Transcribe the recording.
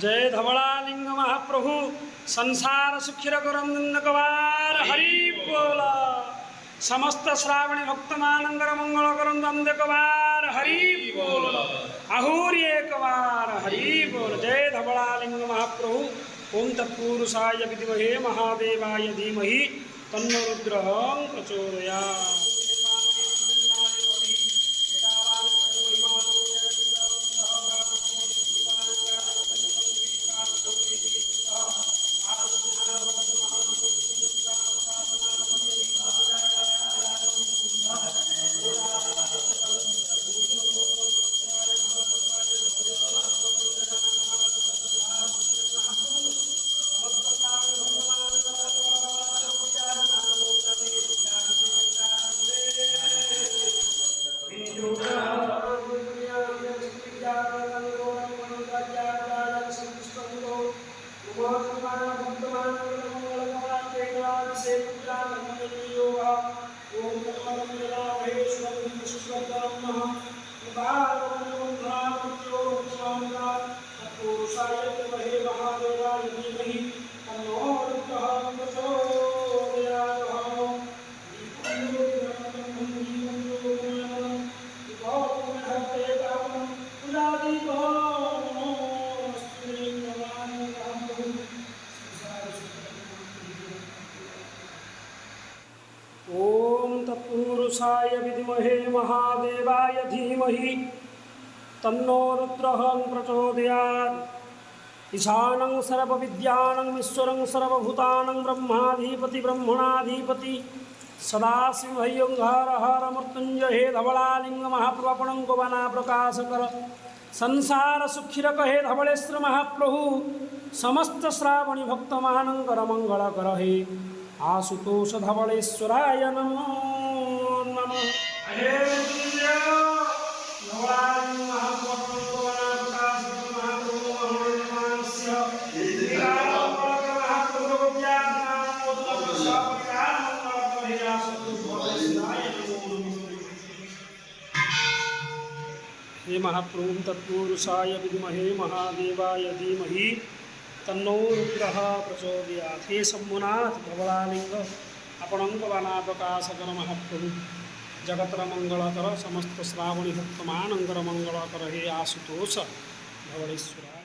जय धवलालिंग महाप्रभु संसार सुखिर कवार हरि बोला। समस्त श्रावणी भक्तमानंदर मंगल करम दंदे कवार हरि बोल। आहुरी एक बार हरि बोल। जय धवलालिंग महाप्रभु। ओम तत्पुरुषाय विद्महे महादेवाय धीमहि तन्नो रुद्रः प्रचोदयात्। तत्पुरुषाय विद्महे महादेवाय धीमहि तन्नो रुद्रः प्रचोदयात्। ईशानं सर्वविद्यानां ईश्वरं सर्वभूतानां ब्रह्माधिपति ब्रह्मणाधिपति सदाशिवहर हर मृत्युंजय हे धवलालिंग महाप्रभुपणं गोवना प्रकाशकर संसार सुखिरक हे धवलेश्वर महाप्रभु। समस्त श्रावणी भक्तमानंकर मंगलकर हे आशुतोष धवलेश्वराय नमो नमः। हे हे महाप्रभु तत्पुरुषाय विद्महे महादेवाय धीमहि तन्नो रुद्रः प्रचोदयात्। हे शंभुनाथ धवलालिंग आपणंक बाना प्रकाशकर महाप्रभु जगतर मंगलकर समस्त श्रावणी भक्तमानंकर मंगलकर हे आशुतोष धवलेश्वर।